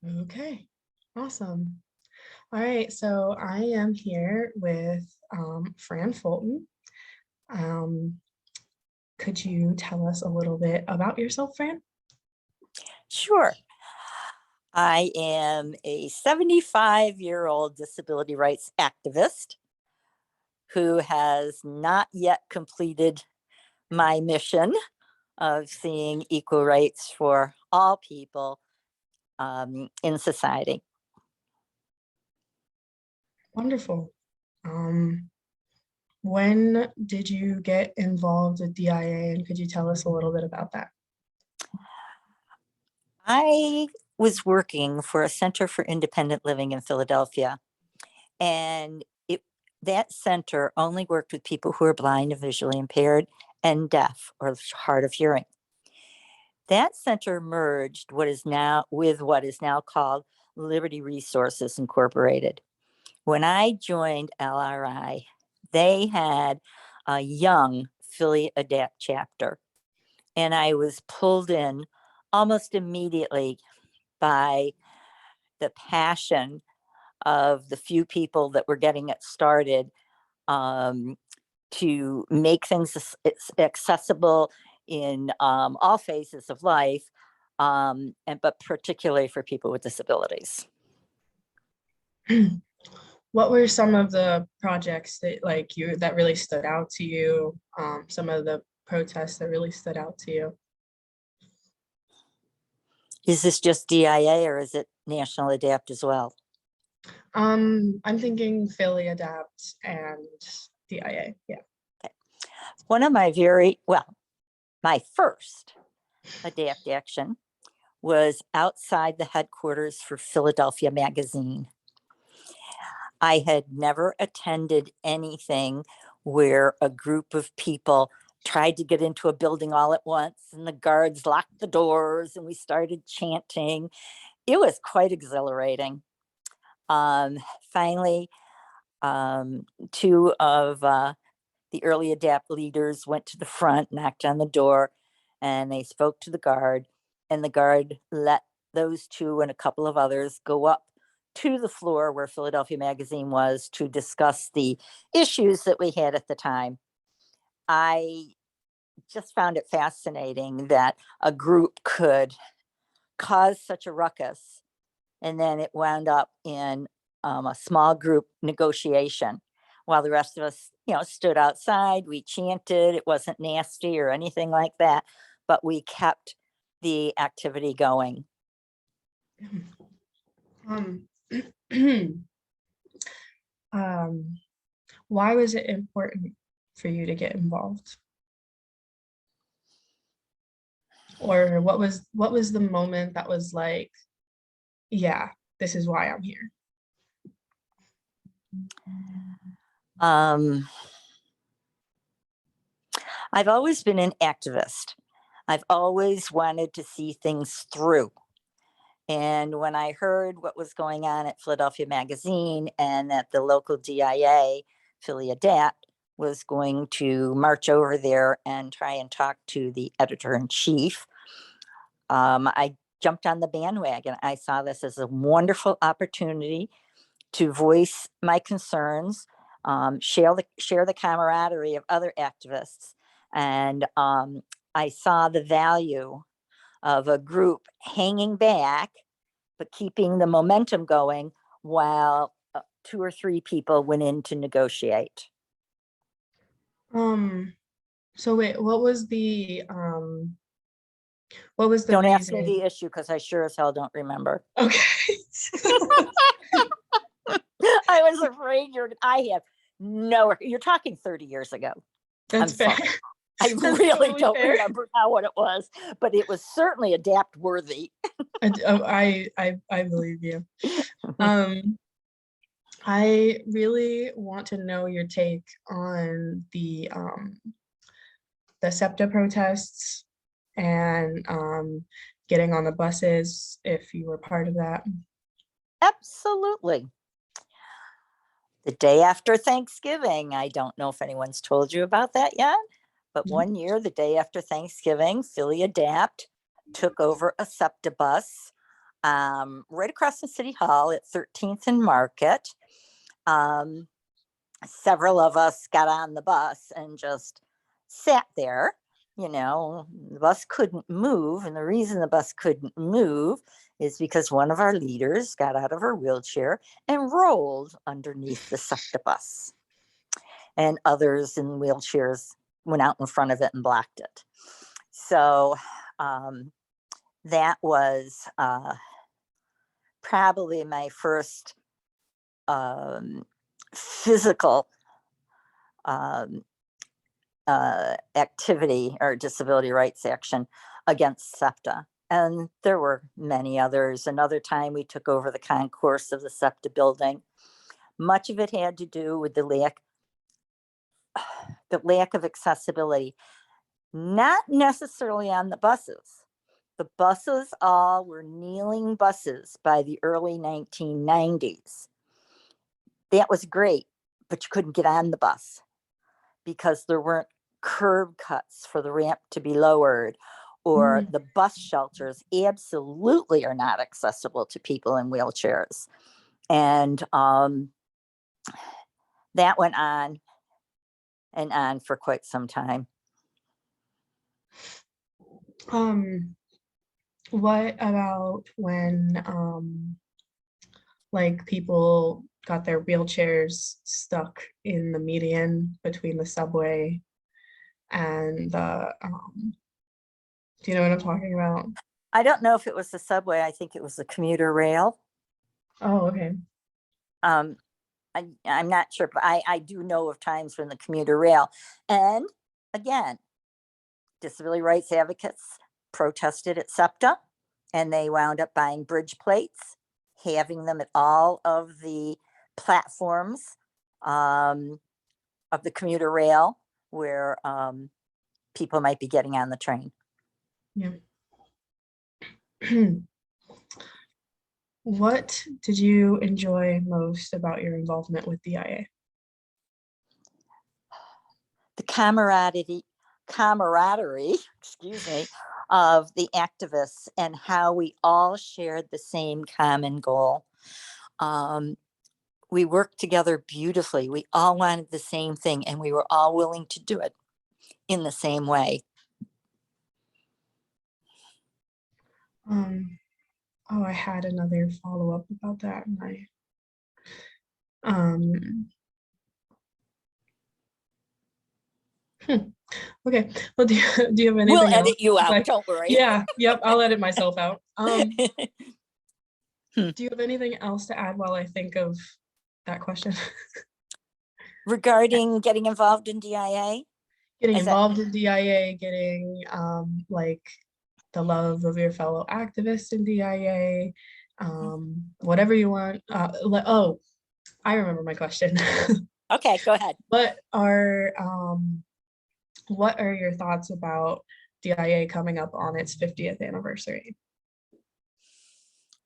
Okay, awesome. All right, so I am here with Fran Fulton. Um, could you tell us a little bit about yourself, Fran? Sure. I am a 75-year-old disability rights activist who has not yet completed my mission of seeing equal rights for all people in society. Wonderful. Um, when did you get involved with DIA, and could you tell us a little bit about that? I was working for a Center for Independent Living in Philadelphia, and that center only worked with people who are blind and visually impaired and deaf or hard of hearing. That center merged what is now called Liberty Resources Incorporated. When I joined LRI, they had a young Philly Adapt chapter, and I was pulled in almost immediately by the passion of the few people that were getting it started, um, to make things accessible in all phases of life, and but particularly for people with disabilities. What were some of the projects that that really stood out to you? Some of the protests that really stood out to you? Is this just DIA or is it National Adapt as well? I'm thinking Philly Adapt and DIA. Yeah. Okay. One of my my first Adapt action was outside the headquarters for Philadelphia Magazine. I had never attended anything where a group of people tried to get into a building all at once and the guards locked the doors and we started chanting. It was quite exhilarating. Finally, two of the early adapt leaders went to the front, knocked on the door, and they spoke to the guard. And the guard let those two and a couple of others go up to the floor where Philadelphia Magazine was to discuss the issues that we had at the time. I just found it fascinating that a group could cause such a ruckus, and then it wound up in a small group negotiation while the rest of us, stood outside. We chanted. It wasn't nasty or anything like that, but we kept the activity going. Um, um, why was it important for you to get involved? Or what was the moment that was like, yeah, this is why I'm here? Um, I've always been an activist. I've always wanted to see things through. And when I heard what was going on at Philadelphia Magazine and that the local DIA, Philly Adapt, was going to march over there and try and talk to the editor in chief, I jumped on the bandwagon. I saw this as a wonderful opportunity to voice my concerns, share the camaraderie of other activists, and I saw the value of a group hanging back but keeping the momentum going while two or three people went in to negotiate. Um, so wait, what was the Don't ask me reason? the issue because I sure as hell don't remember. Okay. I was afraid I have you're talking 30 years ago. I'm That's fair. sorry. I That's really totally don't fair. remember now what it was, but it was certainly adapt worthy. I believe you. Um, I really want to know your take on the SEPTA protests and getting on the buses, if you were part of that. Absolutely. The day after Thanksgiving, I don't know if anyone's told you about that yet, but Mhm. one year, the day after Thanksgiving, Philly Adapt took over a SEPTA bus right across from City Hall at 13th and Market. Several of us got on the bus and just sat there. The bus couldn't move. And the reason the bus couldn't move is because one of our leaders got out of her wheelchair and rolled underneath the SEPTA bus. And others in wheelchairs went out in front of it and blocked it. So that was probably my first physical activity or disability rights action against SEPTA. And there were many others. Another time we took over the concourse of the SEPTA building. Much of it had to do with the lack of accessibility, not necessarily on the buses. The buses all were kneeling buses by the early 1990s. That was great, but you couldn't get on the bus because there weren't curb cuts for the ramp to be lowered, or the bus shelters absolutely are not accessible to people in wheelchairs. And that went on and on for quite some time. What about when like people got their wheelchairs stuck in the median between the subway and the do you know what I'm talking about? I don't know if it was the subway. I think it was the commuter rail. Oh, okay. I'm not sure, but I do know of times when the commuter rail, and again, disability rights advocates protested at SEPTA, and they wound up buying bridge plates, having them at all of the platforms of the commuter rail where people might be getting on the train. Yeah. What did you enjoy most about your involvement with DIA? The camaraderie, excuse me, of the activists and how we all shared the same common goal. We worked together beautifully. We all wanted the same thing, and we were all willing to do it in the same way. Oh, I had another follow-up about that, and okay. Well, do you have anything We'll else? edit you out, Like, don't worry. yeah, yep, I'll edit myself out. Do you have anything else to add while I think of that question? Regarding getting involved in DIA? Getting involved in DIA, getting like the love of your fellow activists in DIA, whatever you want. Oh, I remember my question. Okay, go ahead. What are your thoughts about DIA coming up on its 50th anniversary?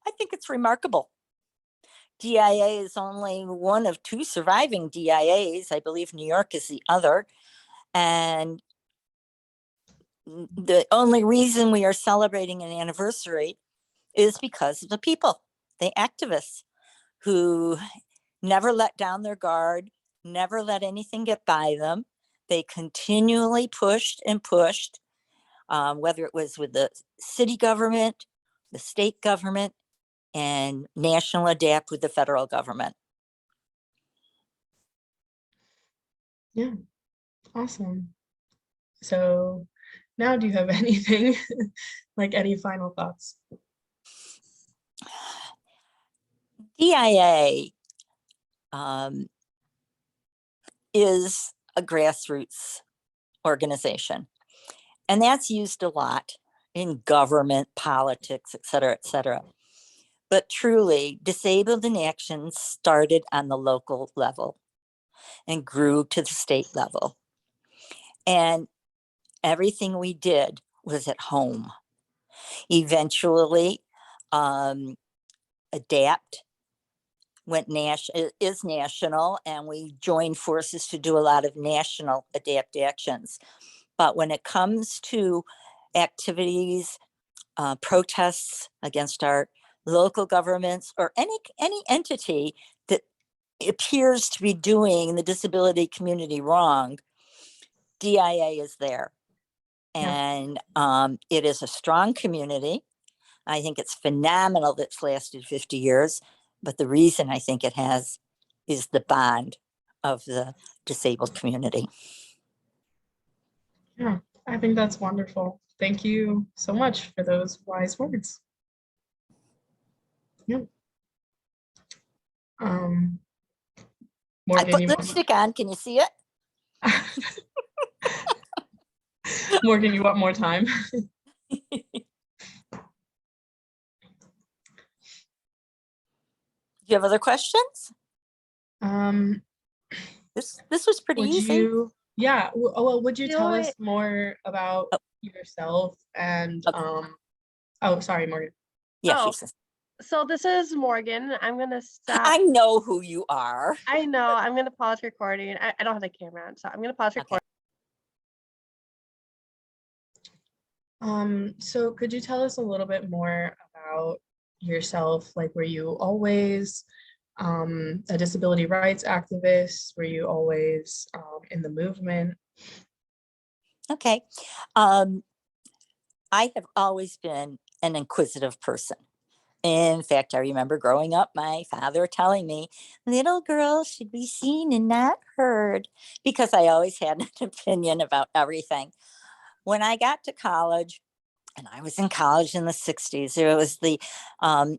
I think it's remarkable. DIA is only one of two surviving DIAs. I believe New York is the other. And the only reason we are celebrating an anniversary is because of the people, the activists who never let down their guard, never let anything get by them. They continually pushed and pushed, whether it was with the city government, the state government, and national adapt with the federal government. Yeah, awesome. So now do you have anything, like any final thoughts? DIA is a grassroots organization, and that's used a lot in government, politics, et cetera, et cetera. But truly, Disabled in Action started on the local level and grew to the state level. And everything we did was at home. Eventually, Adapt is national, and we joined forces to do a lot of national Adapt actions. But when it comes to activities, protests against our local governments, or any entity that appears to be doing the disability community wrong, DIA is there. Yeah. And it is a strong community. I think it's phenomenal that it's lasted 50 years. But the reason I think it has is the bond of the disabled community. Yeah. I think that's wonderful. Thank you so much for those wise words. Yeah. Um, I Morgan, put you want lipstick on. Can you see it? Morgan, you want more time? Do you have other questions? Um, This was pretty would easy. you, yeah, well, would you Do tell us it. more about Oh, yourself and, okay. Oh, sorry, Morgan. Yeah, Oh, she's. so this is Morgan. I'm gonna stop. I know who you are. I know. I'm gonna pause recording. I don't have the camera on, so I'm gonna pause Okay. recording. So could you tell us a little bit more about yourself? Like, were you always a disability rights activist? Were you always in the movement? Okay. Um, I have always been an inquisitive person. In fact, I remember growing up, my father telling me, little girls should be seen and not heard, because I always had an opinion about everything. When I got to college, and I was in college in the 60s, there was the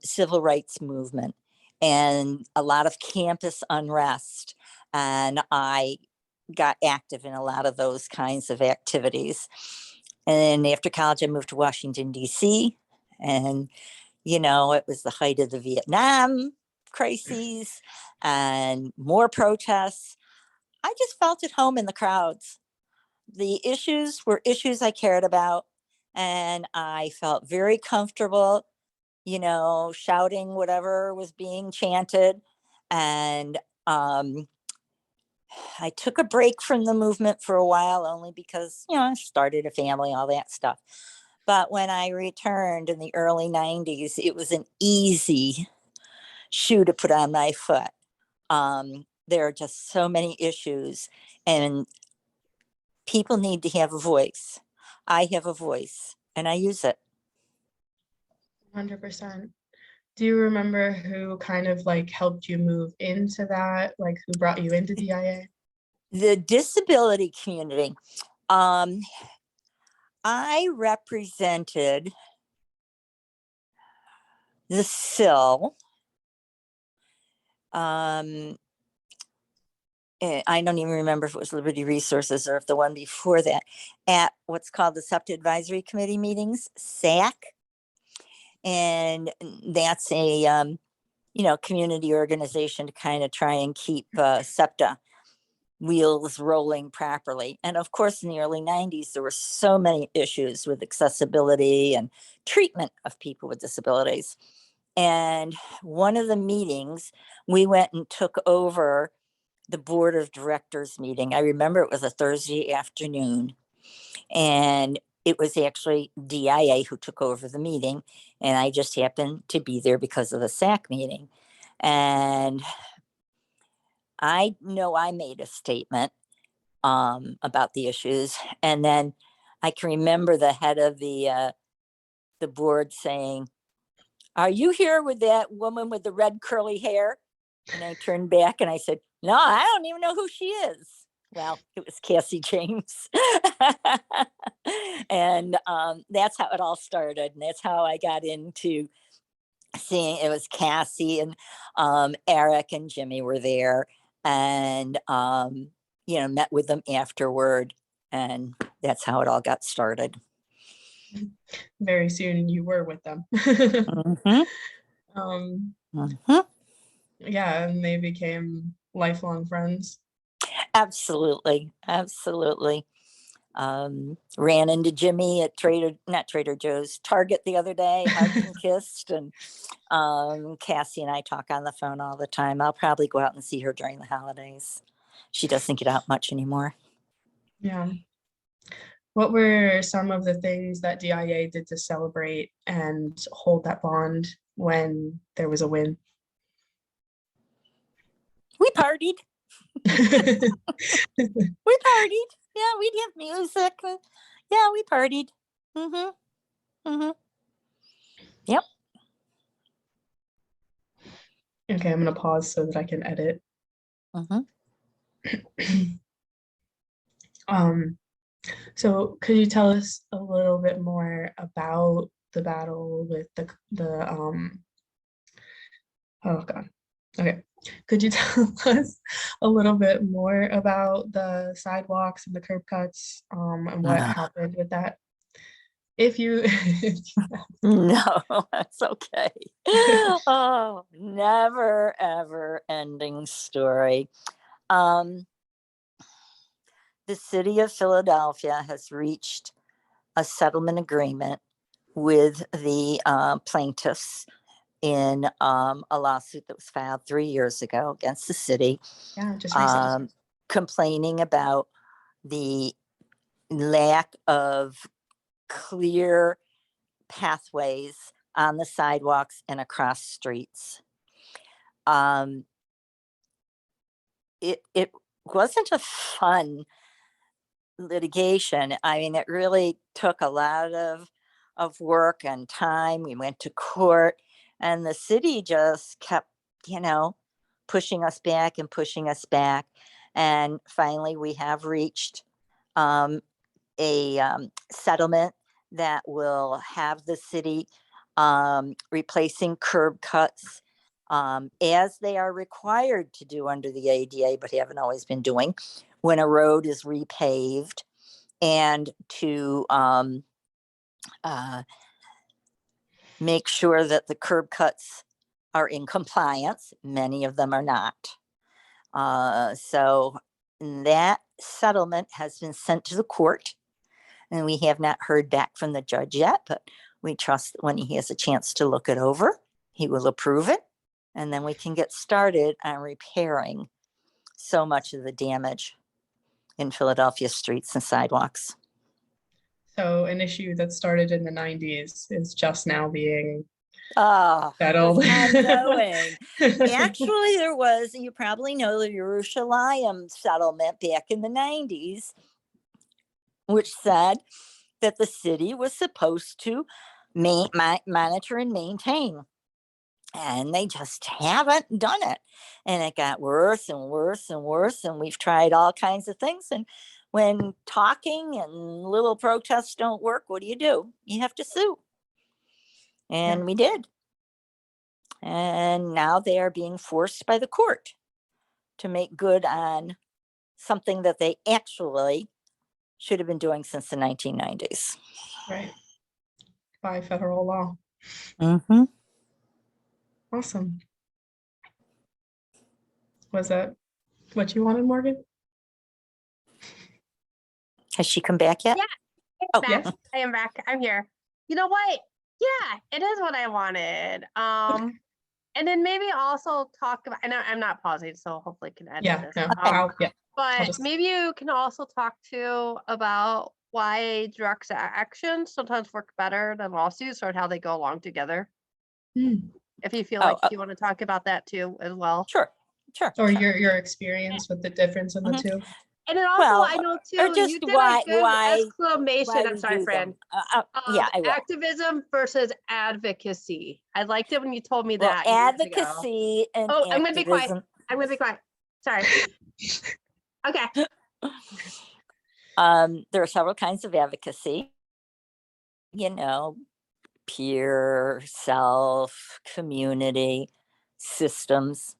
civil rights movement and a lot of campus unrest. And I got active in a lot of those kinds of activities. And after college, I moved to Washington, D.C. And, it was the height of the Vietnam crises and more protests. I just felt at home in the crowds. The issues were issues I cared about, and I felt very comfortable, shouting whatever was being chanted. And I took a break from the movement for a while, only because, I started a family, all that stuff. But when I returned in the early 90s, it was an easy shoe to put on my foot. There are just so many issues, and people need to have a voice. I have a voice and I use it. 100%. Do you remember who kind of like helped you move into that? Like who brought you into DIA? The disability community. I represented the SIL. I don't even remember if it was Liberty Resources or if the one before that, at what's called the SEPTA Advisory Committee meetings, SAC. And that's a community organization to kind of try and keep SEPTA wheels rolling properly. And of course, in the early 90s, there were so many issues with accessibility and treatment of people with disabilities. And one of the meetings, we went and took over the board of directors meeting. I remember it was a Thursday afternoon, and it was actually DIA who took over the meeting. And I just happened to be there because of the SAC meeting. And I know I made a statement about the issues. And then I can remember the head of the board saying, "Are you here with that woman with the red curly hair?" And I turned back and I said, "No, I don't even know who she is." Well, it was Cassie James. And that's how it all started. And that's how I got into seeing it was Cassie, and Eric and Jimmy were there, and met with them afterward, and that's how it all got started. Very soon you were with them. Mm-hmm. um, Mm-hmm. yeah, and they became lifelong friends. Absolutely, absolutely. Ran into Jimmy at not Trader Joe's, Target the other day, hugged and kissed. And Cassie and I talk on the phone all the time. I'll probably go out and see her during the holidays. She doesn't get out much anymore. Yeah. What were some of the things that DIA did to celebrate and hold that bond when there was a win? We partied. We partied. Yeah, we'd have music. Yeah, we partied. Mm-hmm. Mm-hmm. Yep. Okay, I'm gonna pause so that I can edit. Mm-hmm. Um, so could you tell us a little bit more about the battle with the oh God. Okay. Could you tell us a little bit more about the sidewalks and the curb cuts, and what happened with that? If you, No, that's okay. Oh, never ever ending story. Um, the city of Philadelphia has reached a settlement agreement with the plaintiffs in a lawsuit that was filed 3 years ago against the city, yeah, just recently. complaining about the lack of clear pathways on the sidewalks and across streets. It wasn't a fun litigation. I mean, it really took a lot of work and time. We went to court, and the city just kept, pushing us back and pushing us back. And finally, we have reached a settlement that will have the city replacing curb cuts as they are required to do under the ADA, but haven't always been doing when a road is repaved, and to make sure that the curb cuts are in compliance. Many of them are not. So that settlement has been sent to the court, and we have not heard back from the judge yet, but we trust that when he has a chance to look it over, he will approve it, and then we can get started on repairing so much of the damage in Philadelphia streets and sidewalks. So an issue that started in the 90s is just now being Settled. settled. Ongoing. Actually, there was, you probably know, the Jerusalem settlement back in the 90s, which said that the city was supposed to monitor and maintain. And they just haven't done it. And it got worse and worse and worse. And we've tried all kinds of things. And when talking and little protests don't work, what do? You have to sue. And Yeah. we did. And now they are being forced by the court to make good on something that they actually should have been doing since the 1990s. Right. By federal law. Mm-hmm. Awesome. Was that what you wanted, Morgan? Has she come back yet? Yeah, Oh, back. yes. I am back. I'm here. You know what? Yeah, it is what I wanted. And then maybe also talk about, and I'm not pausing, so hopefully I can edit Yeah, this. no, yeah. But just- maybe you can also talk too about why direct actions sometimes work better than lawsuits, or how they go along together. If you feel like you want to talk about that too as well. Sure. Or your experience with the difference in the two. And then also, I know too, just you did why- a good why exclamation. I'm we sorry, do Fran. them. Yeah, I will. Activism versus advocacy. I liked it when you told me Well, that years ago. advocacy and Oh, I'm gonna be quiet. activism. I'm gonna be quiet. Sorry. Okay. There are several kinds of advocacy. Peer, self, community, systems.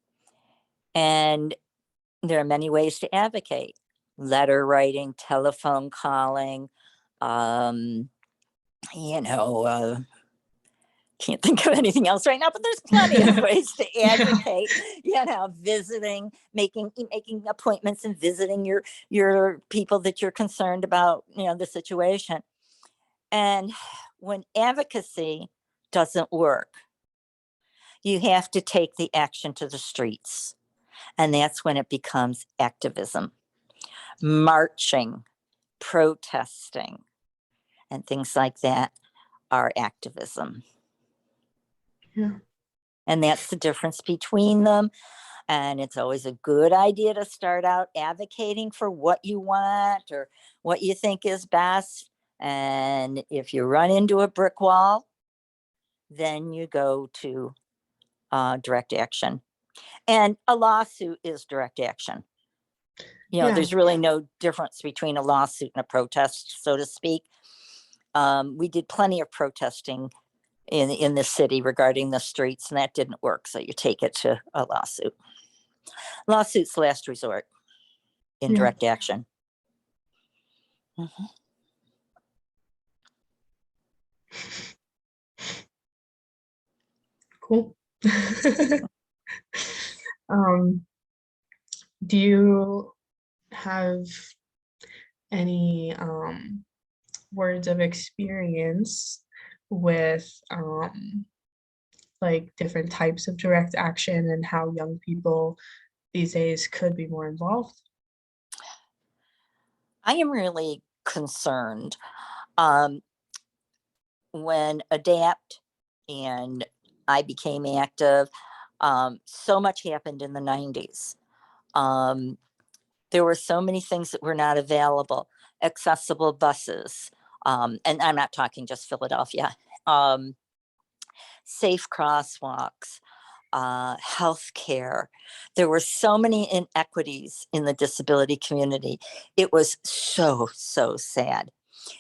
And there are many ways to advocate: letter writing, telephone calling, can't think of anything else right now, but there's plenty of ways to advocate, visiting, making appointments and visiting your people that you're concerned about, the situation. And when advocacy doesn't work, you have to take the action to the streets. And that's when it becomes activism, marching, protesting, and things like that are activism. Yeah. And that's the difference between them. And it's always a good idea to start out advocating for what you want or what you think is best. And if you run into a brick wall, then you go to direct action. And a lawsuit is direct action. Yeah. There's really no difference between a lawsuit and a protest, so to speak. We did plenty of protesting in the city regarding the streets, and that didn't work. So you take it to a lawsuit. Lawsuits last resort in Yeah. direct action. Mhm. Cool. Do you have any words of experience with like different types of direct action and how young people these days could be more involved? I am really concerned um, when ADAPT and I became active. So much happened in the 90s. There were so many things that were not available, accessible buses. And I'm not talking just Philadelphia, safe crosswalks, healthcare. There were so many inequities in the disability community. It was so, so sad.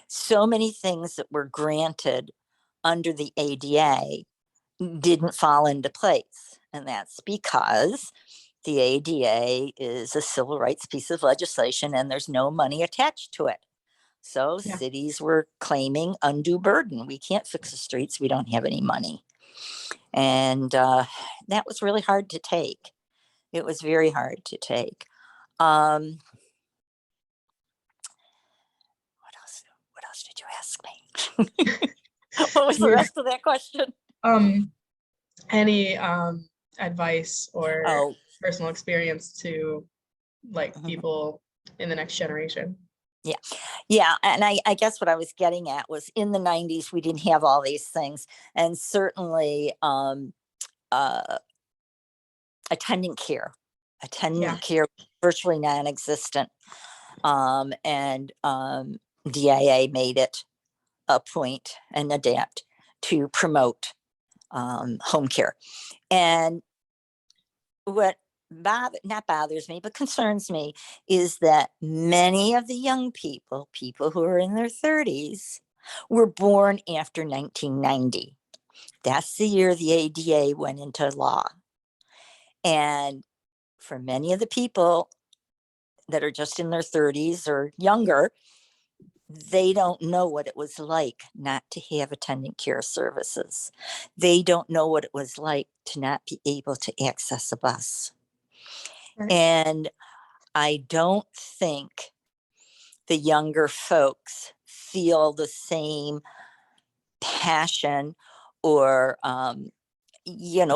So many things that were granted under the ADA didn't fall into place. And that's because the ADA is a civil rights piece of legislation and there's no money attached to it. So Yeah. cities were claiming undue burden. We can't fix the streets. We don't have any money. And that was really hard to take. It was very hard to take. What else? What else did you ask me? What was the Yeah. rest of that question? Any advice or Oh, personal experience to like mhm. people in the next generation? Yeah. Yeah. And I guess what I was getting at was in the 90s, we didn't have all these things. And certainly uh, attendant care, Yeah. attendant care virtually non existent. And DIA made it a point and adapt to promote home care. And what not bothers me, but concerns me is that many of the young people who are in their 30s, were born after 1990. That's the year the ADA went into law. And for many of the people that are just in their 30s or younger, they don't know what it was like not to have attendant care services. They don't know what it was like to not be able to access a bus. Right. And I don't think the younger folks feel the same passion or,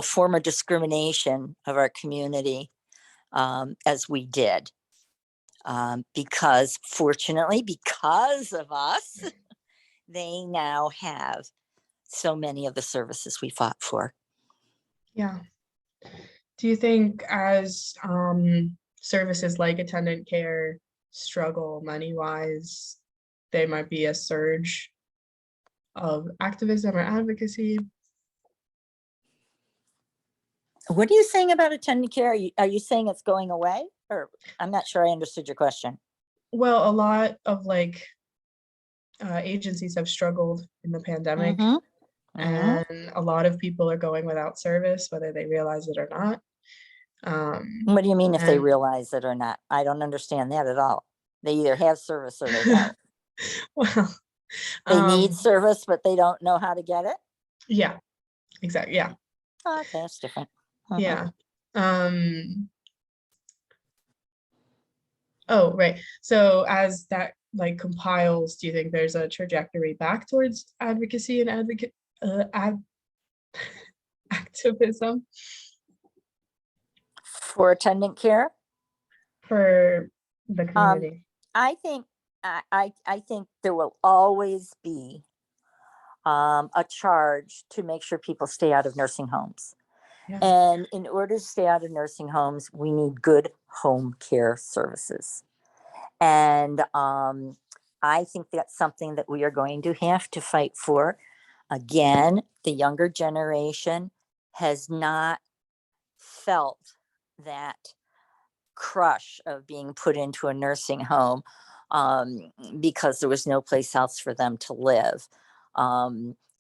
form of discrimination of our community as we did. Because fortunately, because of us, they now have so many of the services we fought for. Yeah. Do you think as services like attendant care struggle money-wise, there might be a surge of activism or advocacy? What are you saying about attendant care? Are you saying it's going away? Or I'm not sure I understood your question. Well, a lot of like agencies have struggled in the pandemic, Mm-hmm. Mm-hmm. and a lot of people are going without service, whether they realize it or not. What do you mean if they And realize it or not? I don't understand that at all. They either have service or they don't. well, They need um, service, but they don't know how to get it. yeah, exactly. Yeah, Oh, okay, that's different. Mhm. yeah. Oh, right. So as that like compiles, do you think there's a trajectory back towards advocacy and activism For attendant care, for the um, community? I think I think there will always be a charge to make sure people stay out of nursing homes. Yeah. And in order to stay out of nursing homes, we need good home care services. And I think that's something that we are going to have to fight for. Again, the younger generation has not felt that crush of being put into a nursing home because there was no place else for them to live.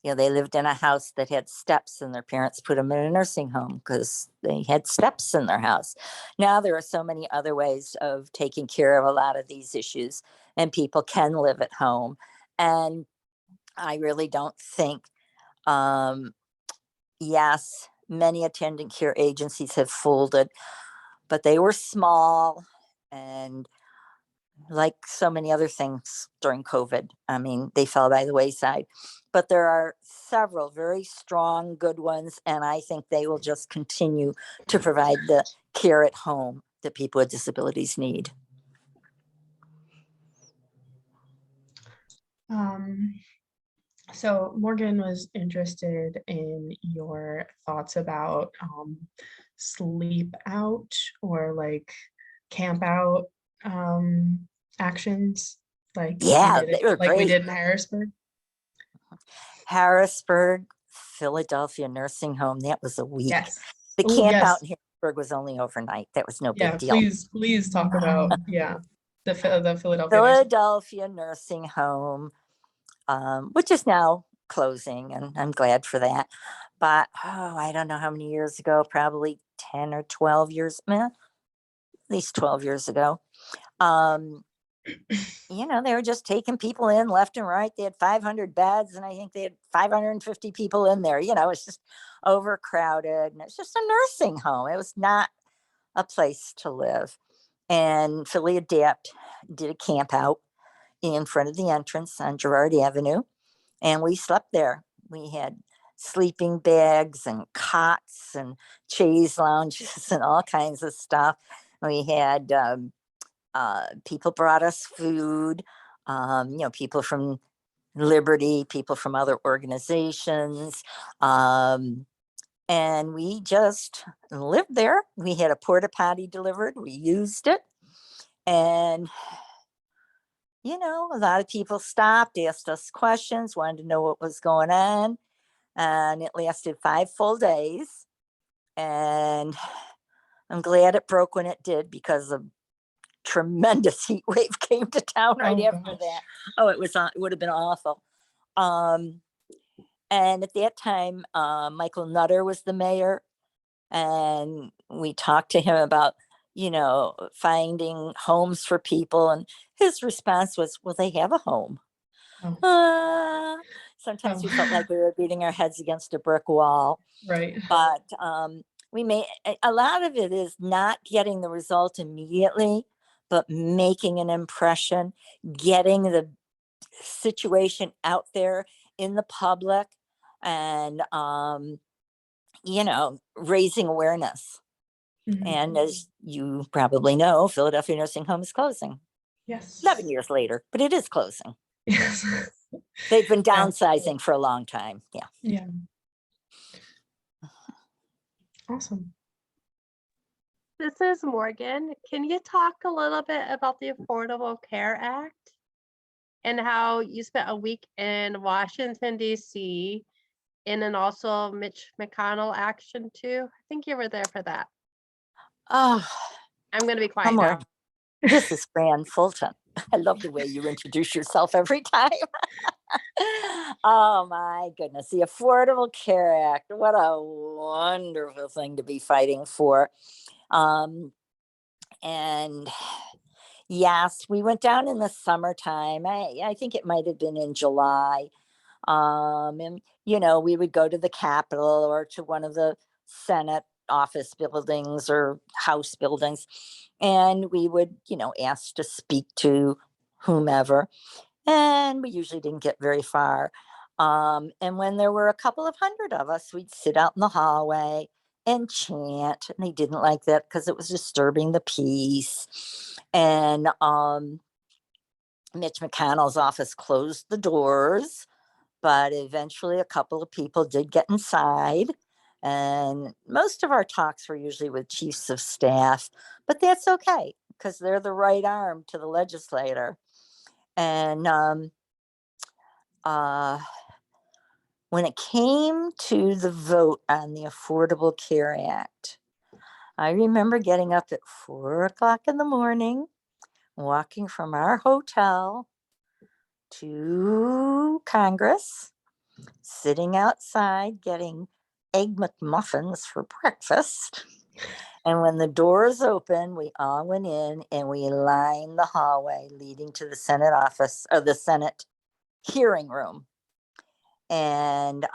They lived in a house that had steps, and their parents put them in a nursing home because they had steps in their house. Now there are so many other ways of taking care of a lot of these issues, and people can live at home. And I really don't think, yes, many attendant care agencies have folded, but they were small, and like so many other things during COVID, I mean, they fell by the wayside. But there are several very strong, good ones, and I think they will just continue to provide the care at home that people with disabilities need. So Morgan was interested in your thoughts about sleep out or like camp out actions, like Yeah, they were like we great. did in Harrisburg. Harrisburg, Philadelphia nursing home. That was a week. Yes. The Oh, camp yes. out in Harrisburg was only overnight. That was no Yeah, big deal. please talk about the Philadelphia Philadelphia nursing home, which is now closing, and I'm glad for that. But I don't know how many years ago, probably 10 or 12 years, at least 12 years ago. They were just taking people in left and right. They had 500 beds, and I think they had 550 people in there. It's just overcrowded, and it's just a nursing home. It was not a place to live. And Philly Adapt did a camp out in front of the entrance on Girard Avenue, and we slept there. We had sleeping bags and cots and chaise lounges and all kinds of stuff. We had people brought us food, people from Liberty, people from other organizations. And we just lived there. We had a porta potty delivered. We used it. And, a lot of people stopped, asked us questions, wanted to know what was going on. And it lasted 5 full days. And I'm glad it broke when it did, because a tremendous heat wave came to town right after that. Oh, it would have been awful. And at that time, Michael Nutter was the mayor, and we talked to him about, finding homes for people. And his response was, well, they have a home. Sometimes we felt like we were beating our heads against a brick wall. Right. But we may, a lot of it is not getting the result immediately, but making an impression, getting the situation out there in the public, and raising awareness. And as you probably know, Philadelphia nursing home is closing. Yes. 11 years later, but it is closing. Yes. They've been downsizing for a long time. Yeah. Yeah. Awesome. This is Morgan. Can you talk a little bit about the Affordable Care Act and how you spent a week in Washington, D.C., and also Mitch McConnell action too? I think you were there for that. Oh, I'm going to be quiet now. This is Fran Fulton. I love the way you introduce yourself every time. Oh my goodness. The Affordable Care Act. What a wonderful thing to be fighting for. And yes, we went down in the summertime. I think it might have been in July. And, we would go to the Capitol or to one of the Senate office buildings or House buildings, and we would, ask to speak to whomever. And we usually didn't get very far. And when there were a couple of hundred of us, we'd sit out in the hallway and chant. And they didn't like that because it was disturbing the peace. And Mitch McConnell's office closed the doors but eventually a couple of people did get inside. And most of our talks were usually with chiefs of staff, but that's okay because they're the right arm to the legislator. And when it came to the vote on the Affordable Care Act, I remember getting up at 4 o'clock in the morning, walking from our hotel to Congress, sitting outside getting egg McMuffins for breakfast. And when the doors opened, we all went in and we lined the hallway leading to the Senate office or the Senate hearing room. And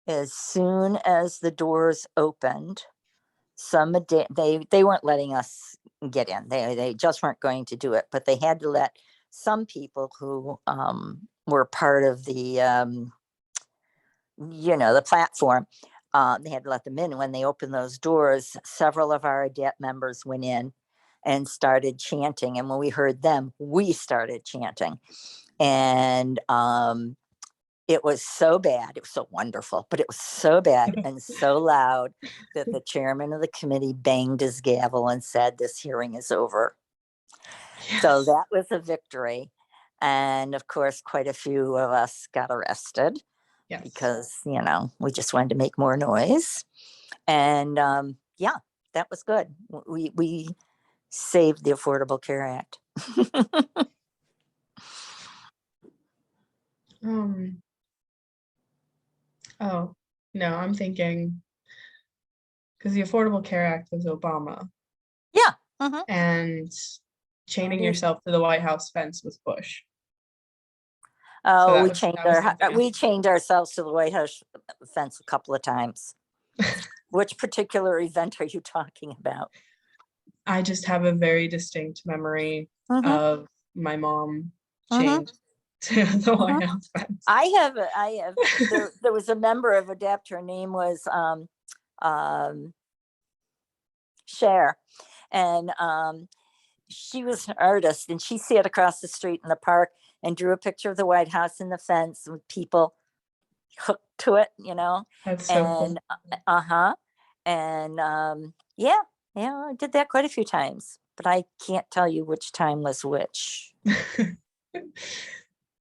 as soon as the doors opened, they weren't letting us get in. They just weren't going to do it, but they had to let some people who were part of the the platform. They had to let them in. When they opened those doors, several of our ADEPT members went in and started chanting. And when we heard them, we started chanting. And it was so bad. It was so wonderful, but it was so bad and so loud that the chairman of the committee banged his gavel and said, "This hearing is over." Yes. So that was a victory. And of course, quite a few of us got arrested. Yes. Because, we just wanted to make more noise. And yeah, that was good. We saved the Affordable Care Act. Oh, no, I'm thinking because the Affordable Care Act was Obama. Yeah. Mm-hmm. And chaining yourself to the White House fence was Bush. Oh, so we chained ourselves to the White House fence a couple of times. Which particular event are you talking about? I just have a very distinct memory of my mom chained to the White House fence. I have. There was a member of ADEPT. Her name was Cher, and she was an artist, and she sat across the street in the park and drew a picture of the White House and the fence with people hooked to it, That's so cool. And yeah, I did that quite a few times, but I can't tell you which time was which.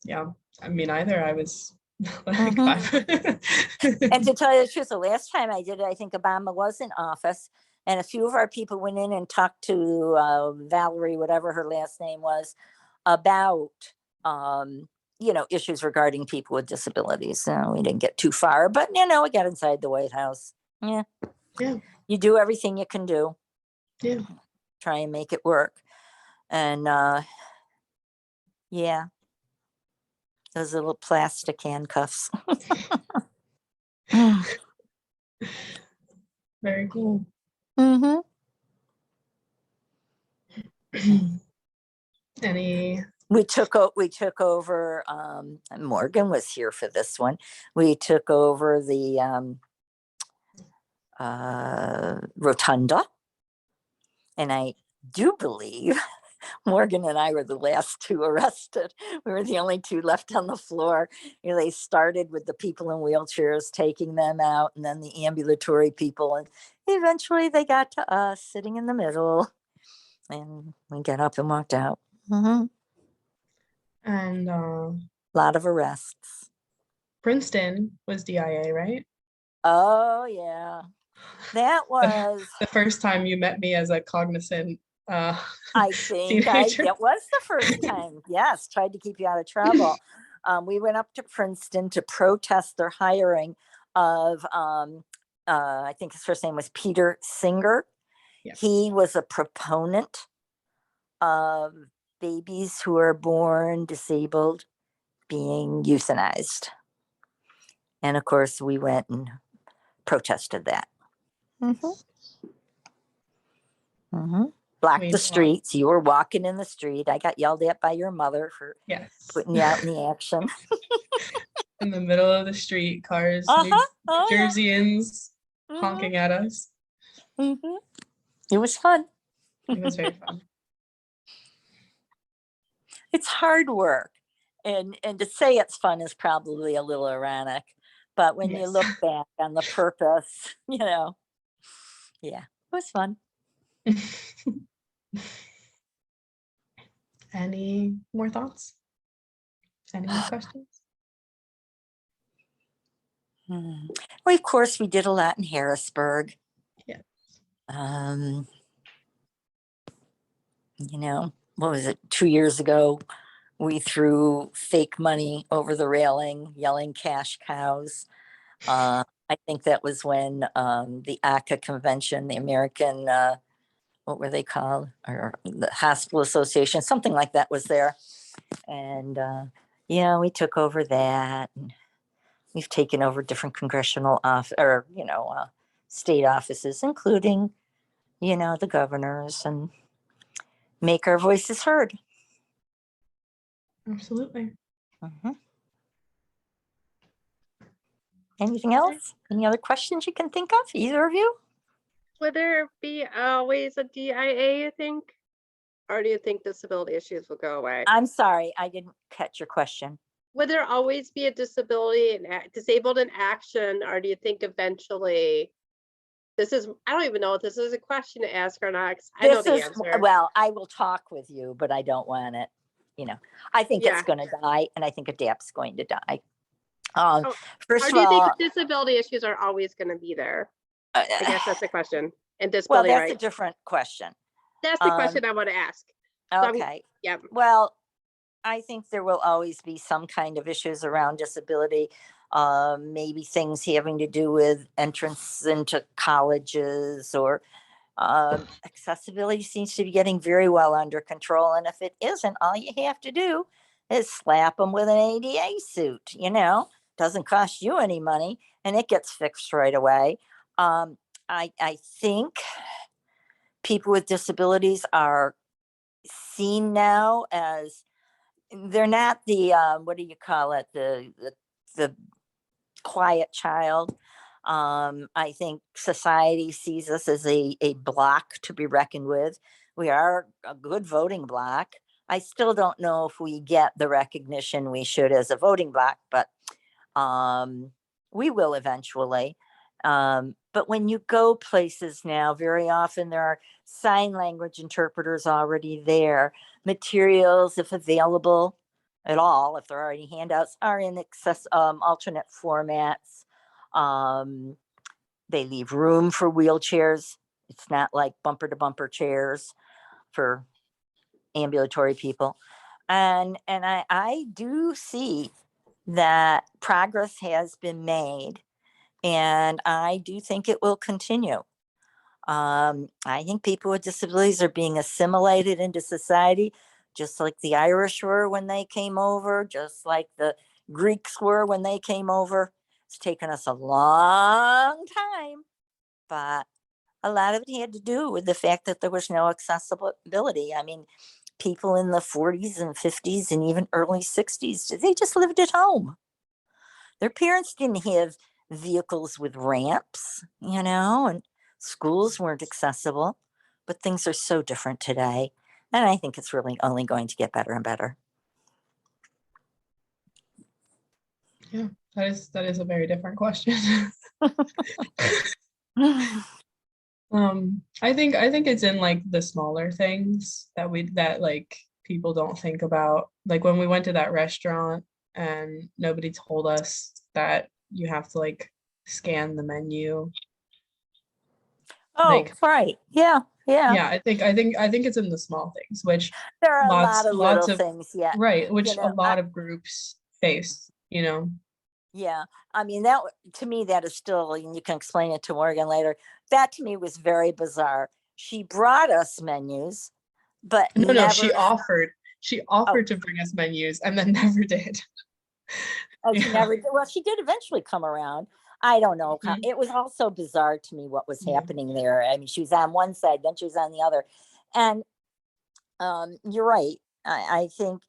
Yeah, I mean, either I was like 5. And to tell you the truth, the last time I did it, I think Obama was in office, and a few of our people went in and talked to Valerie, whatever her last name was, about issues regarding people with disabilities. So we didn't get too far, but we got inside the White House. Yeah. You do everything you can do. Yeah. Try and make it work. And yeah. Those little plastic handcuffs. Very cool. We took over. Morgan was here for this one. We took over the rotunda, and I do believe Morgan and I were the last two arrested. We were the only two left on the floor. They started with the people in wheelchairs, taking them out, and then the ambulatory people, and eventually they got to us sitting in the middle, and we got up and walked out. And a lot of arrests. Princeton was DIA, right? Oh yeah, that was the first time you met me as a cognizant. I think it was the first time. Yes, tried to keep you out of trouble. We went up to Princeton to protest their hiring of I think his first name was Peter Singer. Yes. He was a proponent of babies who are born disabled being euthanized. And of course, we went and protested that. Blocked the streets. You were walking in the street. I got yelled at by your mother for putting you out in the action. In the middle of the street, cars, New Jerseyans honking at us. It was fun. It was very fun. It's hard work. and to say it's fun is probably a little ironic, but when you Yes. look back on the purpose, yeah, it was fun. Any more thoughts? Any more questions? Well, of course, we did a lot in Harrisburg. Yeah. What was it? 2 years ago, we threw fake money over the railing, yelling "cash cows." I think that was when the ACA convention, the American, what were they called? Or the Hospital Association, something like that was there. And, we took over that. And we've taken over different congressional state offices, including, the governors, and make our voices heard. Absolutely. Mhm. Anything else? Any other questions you can think of, either of you? Would there be always a DIA, you think? Or do you think disability issues will go away? I'm sorry, I didn't catch your question. Would there always be a disability and disabled in action, or do you think eventually I don't even know if this is a question to ask or not, 'cause I know the answer. Well, I will talk with you, but I don't want it. I think it's Yeah. going to die, and I think ADAPT's going to die. Or First do of you think all, disability issues are always going to be there? I guess that's the question. And well, disability that's a rights. different question. That's the question I want to ask. So Okay. yeah. Well, I think there will always be some kind of issues around disability. Maybe things having to do with entrance into colleges, or accessibility seems to be getting very well under control. And if it isn't, all you have to do is slap them with an ADA suit. Doesn't cost you any money, and it gets fixed right away. I think people with disabilities are seen now as, they're not the what do you call it, the quiet child. I think society sees us as a block to be reckoned with. We are a good voting block. I still don't know if we get the recognition we should as a voting block, but we will eventually. But when you go places now, very often there are sign language interpreters already there. Materials, if available at all, if there are any handouts, are in alternate formats. They leave room for wheelchairs. It's not like bumper to bumper chairs for ambulatory people. And I do see that progress has been made, and I do think it will continue. I think people with disabilities are being assimilated into society, just like the Irish were when they came over, just like the Greeks were when they came over. It's taken us a long time, but a lot of it had to do with the fact that there was no accessibility. I mean, people in the 40s and 50s and even early 60s, they just lived at home. Their parents didn't have vehicles with ramps, and schools weren't accessible, but things are so different today. And I think it's really only going to get better and better. Yeah, that is a very different question. I think it's in like the smaller things that like people don't think about. Like when we went to that restaurant and nobody told us that you have to like scan the menu. Oh, Like, right. Yeah. yeah, I think it's in the small things, which There are a lots lot of lots little of things. Yeah. right, which a I, lot of groups face. yeah. I mean, to me, that is still, and you can explain it to Morgan later. That to me was very bizarre. She brought us menus, but No, never. she offered to bring us menus and then never did. Oh, she Yeah. never did. Well, she did eventually come around. I don't know. Mhm. It was also bizarre to me what was Yeah. happening there. I mean, she was on one side, then she was on the other. And you're right. I think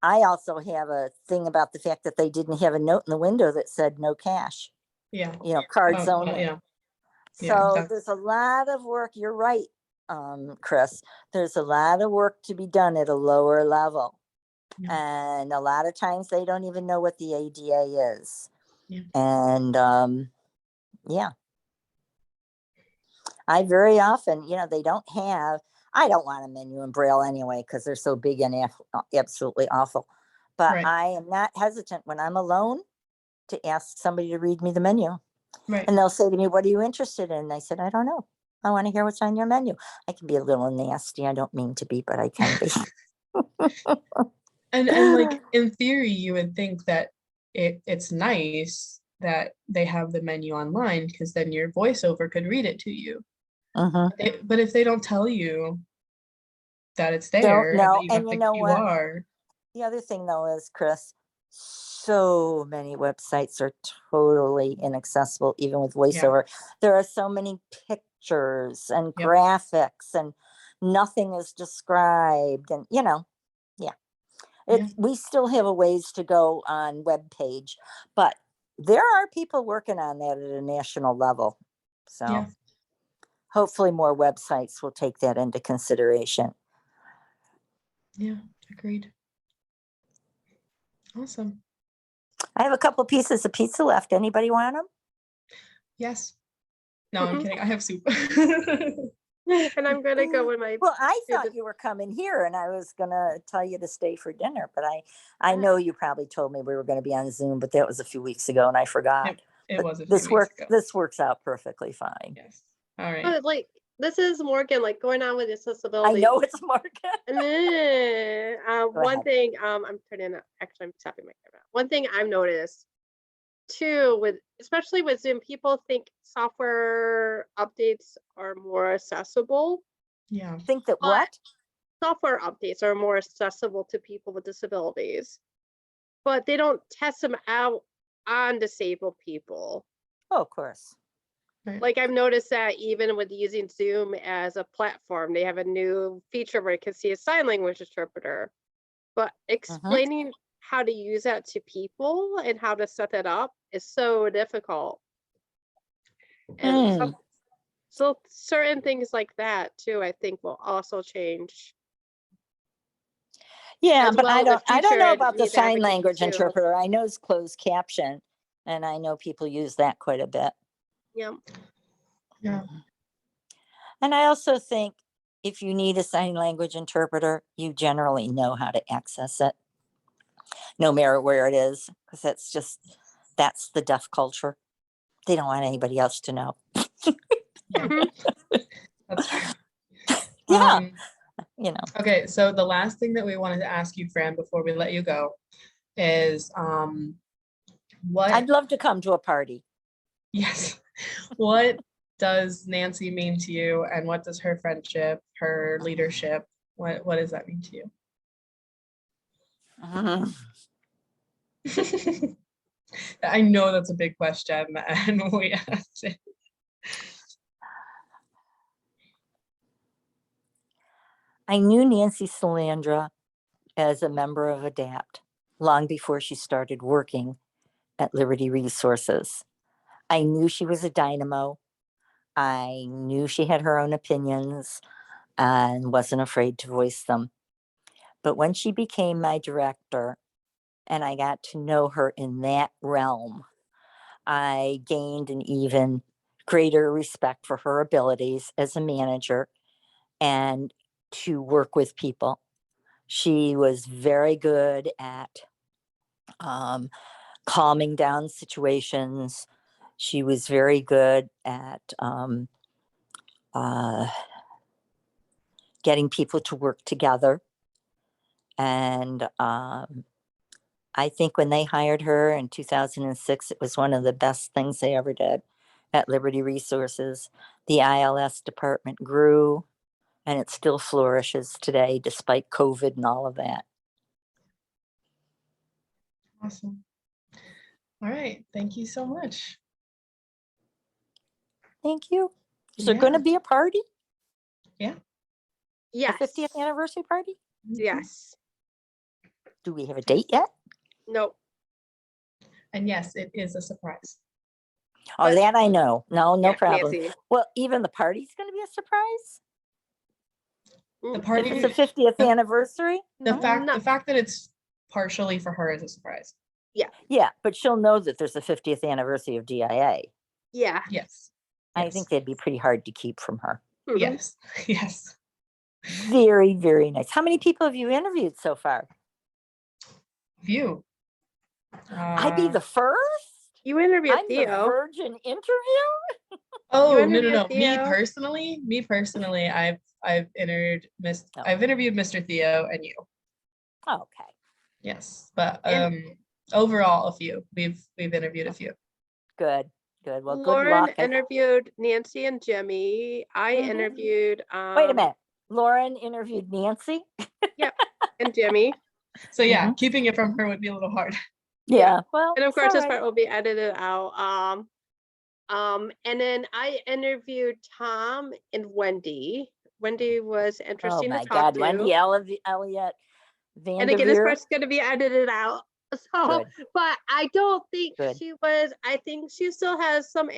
I also have a thing about the fact that they didn't have a note in the window that said no cash, Yeah. cards Well, only. yeah. So there's a lot of work. You're right, Chris. There's a lot of work to be done at a lower level. And a lot of times they don't even know what the ADA is. Yeah. And yeah, I very often, they don't have, I don't want a menu in Braille anyway, because they're so big and absolutely awful. But Right. I am not hesitant when I'm alone to ask somebody to read me the menu. Right. And they'll say to me, "What are you interested in?" And I said, "I don't know. I want to hear what's on your menu." I can be a little nasty. I don't mean to be, but I can be. And like in theory, you would think that it's nice that they have the menu online, because then your voiceover could read it to you. But if they don't tell you that it's there and that you have And the you know what? QR. The other thing though is, Chris, so many websites are totally inaccessible, even with voiceover. There are so many pictures and Yep. graphics and nothing is described. And, we still have a ways to go on web page, but there are people working on that at a national level. So hopefully more websites will take that into consideration. Yeah, agreed. Awesome. I have a couple pieces of pizza left. Anybody want them? Yes. No, I'm kidding. I have soup. And I'm gonna go with my. Well, I thought you were coming here, and I was gonna tell you to stay for dinner. But I know you probably told me we were going to be on Zoom, but that was a few weeks ago, and I forgot. It was a few weeks ago. This works out perfectly fine. Yes. All right. But like, this is Morgan, like going on with accessibility. I know it's Morgan. One thing, I'm turning up. Actually, I'm tapping my camera. One thing I've noticed too, especially with Zoom, people think software updates are more accessible. Yeah. Think that what? Software updates are more accessible to people with disabilities, but they don't test them out on disabled people. Oh, of course. Right. Like I've noticed that even with using Zoom as a platform, they have a new feature where you can see a sign language interpreter, but explaining how to use that to people and how to set that up is so difficult. And so certain things like that too, I think will also change. Yeah, but I don't know about the sign language interpreter. I know it's closed caption, and I know people use that quite a bit. Yeah. Yeah. And I also think if you need a sign language interpreter, you generally know how to access it, no matter where it is, because that's the deaf culture. They don't want anybody else to know. That's true. Yeah. Okay, so the last thing that we wanted to ask you, Fran, before we let you go is what I'd love to come to a party. Yes. What does Nancy mean to you, and what does her friendship, her leadership, what does that mean to you? I know that's a big question, and we asked it. I knew Nancy Salandra as a member of ADAPT long before she started working at Liberty Resources. I knew she was a dynamo. I knew she had her own opinions and wasn't afraid to voice them. But when she became my director and I got to know her in that realm, I gained an even greater respect for her abilities as a manager and to work with people. She was very good at calming down situations. She was very good at getting people to work together. And I think when they hired her in 2006, it was one of the best things they ever did at Liberty Resources. The ILS department grew, and it still flourishes today despite COVID and all of that. Awesome. All right. Thank you so much. Thank you. Is there going to be a party? Yeah. Yes. A 50th anniversary party? Yes. Do we have a date yet? No. And yes, it is a surprise. Oh, but that I know. No problem. Nancy. Well, even the party's going to be a surprise? The party, if it's the 50th anniversary? The fact that it's partially for her as a surprise. Yeah, but she'll know that there's the 50th anniversary of DIA. Yeah. Yes. I Yes. think they'd be pretty hard to keep from her. Yes. Yes. Very, very nice. How many people have you interviewed so far? Few. I'd be the first. You interviewed I'm Theo. the virgin interview. Oh, You no. interviewed Me Theo? personally, I've interviewed Mr. Theo and you. Okay. Yes, but And- overall a few. We've interviewed a few. Good. Well, good Lauren luck. interviewed Nancy and Jimmy. I Mhm. interviewed Wait a minute. Lauren interviewed Nancy. and Jimmy. So yeah, keeping it from her would be a little hard. Yeah. Well, And of course it's all this right. part will be edited out. And then I interviewed Tom and Wendy. Wendy was Oh interesting my to talk God, to. Wendy Elliott And again, this Vanderveer. part's going to be edited out. So, Good. but I don't think Good. she was. I think she still has some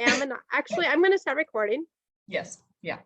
Actually, I'm going to start recording. Yes. Yeah.